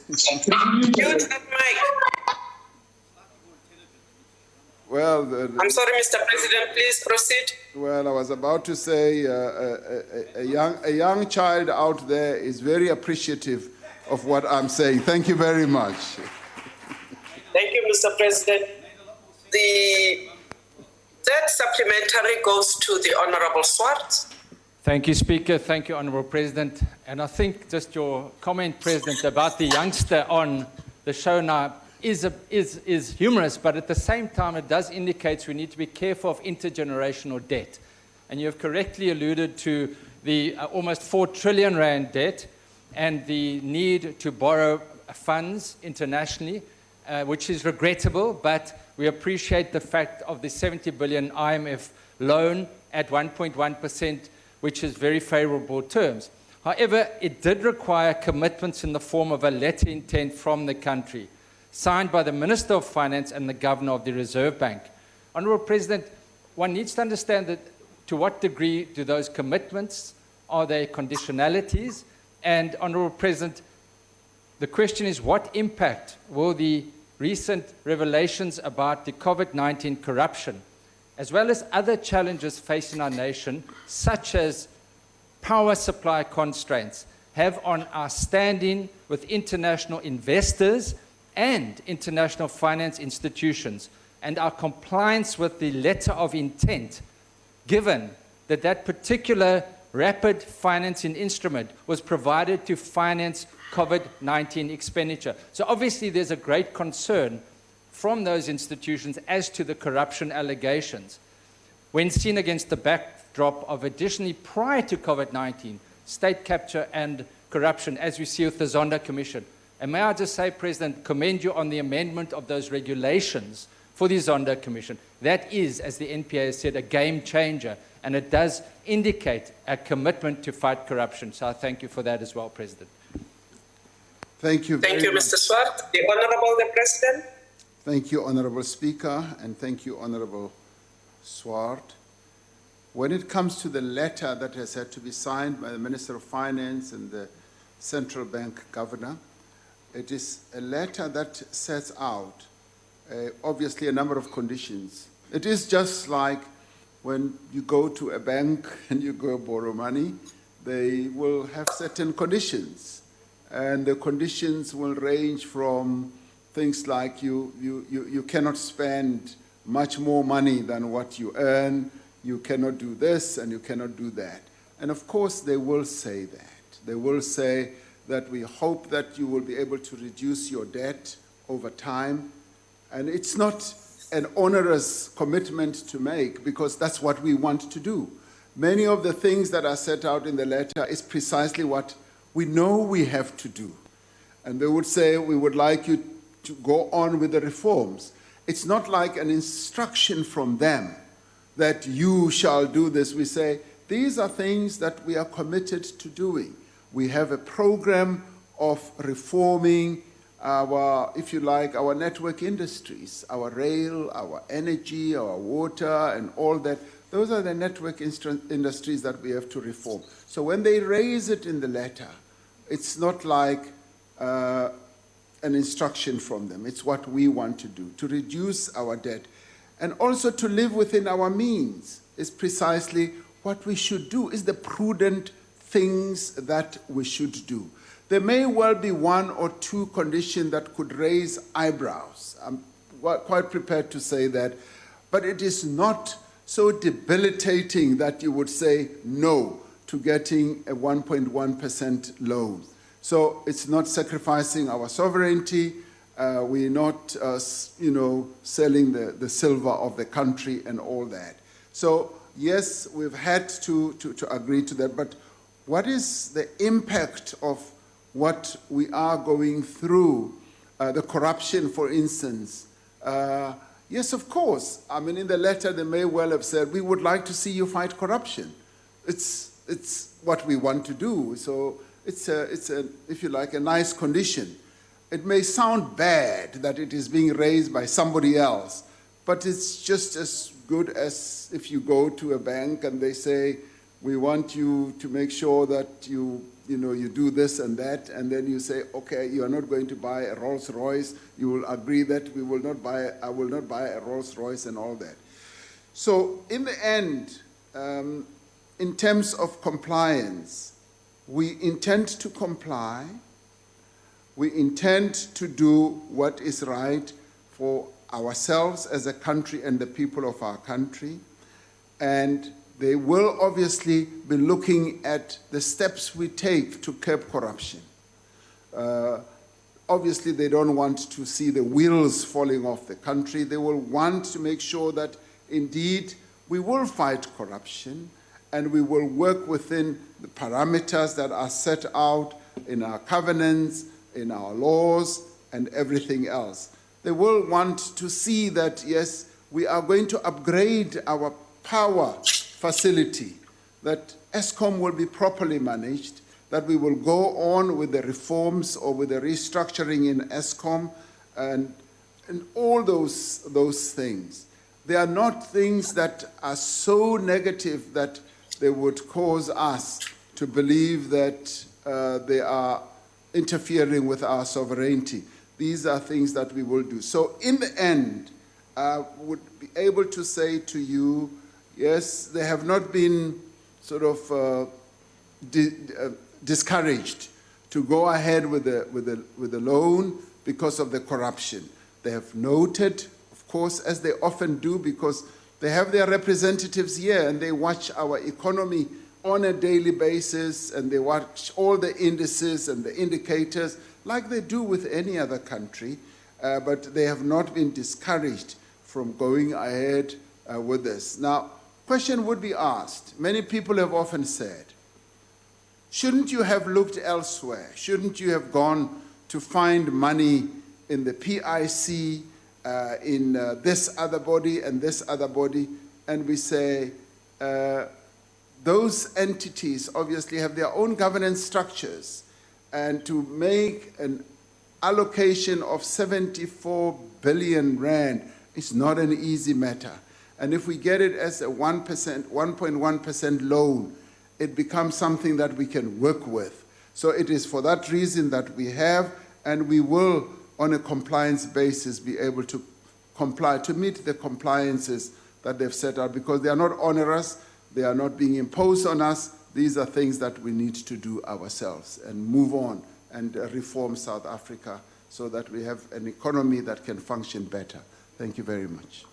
Mute that mic. Well, I'm sorry, Mr. President, please proceed. well, I was about to say a young child out there is very appreciative of what I'm saying. Thank you very much. Thank you, Mr. President. The third supplementary goes to the Honorable Swart. Thank you, Speaker. Thank you, Honourable President. And I think just your comment, President, about the youngster on the show now is humorous, but at the same time it does indicate we need to be careful of intergenerational debt. And you have correctly alluded to the almost 4 trillion rand debt and the need to borrow funds internationally, which is regrettable, but we appreciate the fact of the 70 billion IMF loan at 1.1%, which is very favorable terms. However, it did require commitments in the form of a letter intent from the country, signed by the Minister of Finance and the Governor of the Reserve Bank. Honourable President, one needs to understand that to what degree do those commitments, are they conditionalities? And Honourable President, the question is, what impact will the recent revelations about the COVID-19 corruption, as well as other challenges facing our nation, such as power supply constraints, have on our standing with international investors and international finance institutions, and our compliance with the letter of intent, given that that particular rapid financing instrument was provided to finance COVID-19 expenditure. So obviously there's a great concern from those institutions as to the corruption allegations, when seen against the backdrop of additionally prior to COVID-19, state capture and corruption, as we see with the Zonda Commission. And may I just say, President, commend you on the amendment of those regulations for the Zonda Commission. That is, as the NPA has said, a game changer, and it does indicate a commitment to fight corruption. So I thank you for that as well, President. Thank you very much. Thank you, Mr. Swart. The Honourable the President. Thank you, Honourable Speaker, and thank you, Honourable Swart. When it comes to the letter that has had to be signed by the Minister of Finance and the Central Bank Governor, it is a letter that sets out, obviously, a number of conditions. It is just like when you go to a bank and you go borrow money, they will have certain conditions. And the conditions will range from things like you cannot spend much more money than what you earn, you cannot do this and you cannot do that. And of course they will say that. They will say that we hope that you will be able to reduce your debt over time. And it's not an onerous commitment to make, because that's what we want to do. Many of the things that are set out in the letter is precisely what we know we have to do. And they would say, we would like you to go on with the reforms. It's not like an instruction from them that you shall do this. We say, these are things that we are committed to doing. We have a program of reforming our, if you like, our network industries, our rail, our energy, our water, and all that. Those are the network industries that we have to reform. So when they raise it in the letter, it's not like an instruction from them. It's what we want to do, to reduce our debt. And also to live within our means is precisely what we should do, is the prudent things that we should do. There may well be one or two conditions that could raise eyebrows. I'm quite prepared to say that. But it is not so debilitating that you would say no to getting a 1.1% loan. So it's not sacrificing our sovereignty. We're not, selling the silver of the country and all that. So yes, we've had to agree to that. But what is the impact of what we are going through? The corruption, for instance. Yes, of course. I mean, in the letter, they may well have said, we would like to see you fight corruption. It's what we want to do. So it's if you like, a nice condition. It may sound bad that it is being raised by somebody else, but it's just as good as if you go to a bank and they say, we want you to make sure that you you do this and that, and then you say, okay, you are not going to buy a Rolls Royce. You will agree that I will not buy a Rolls Royce and all that. So in the end, in terms of compliance, we intend to comply. We intend to do what is right for ourselves as a country and the people of our country. And they will obviously be looking at the steps we take to curb corruption. Obviously, they don't want to see the wheels falling off the country. They will want to make sure that, indeed, we will fight corruption and we will work within the parameters that are set out in our covenants, in our laws, and everything else. They will want to see that, yes, we are going to upgrade our power facility, that Eskom will be properly managed, that we will go on with the reforms or with the restructuring in Eskom, and all those things. They are not things that are so negative that they would cause us to believe that they are interfering with our sovereignty. These are things that we will do. So in the end, I would be able to say to you, yes, they have not been sort of discouraged to go ahead with the loan because of the corruption. They have noted, of course, as they often do, because they have their representatives here and they watch our economy on a daily basis and they watch all the indices and the indicators like they do with any other country, but they have not been discouraged from going ahead with this. Now, question would be asked, many people have often said, shouldn't you have looked elsewhere? Shouldn't you have gone to find money in the PIC, in this other body and this other body? And we say, those entities obviously have their own governance structures, and to make an allocation of 74 billion rand is not an easy matter. And if we get it as a 1%, 1.1% loan, it becomes something that we can work with. So it is for that reason that we have, and we will, on a compliance basis, be able to comply, to meet the compliances that they've set out, because they are not onerous, they are not being imposed on us. These are things that we need to do ourselves and move on and reform South Africa so that we have an economy that can function better. Thank you very much.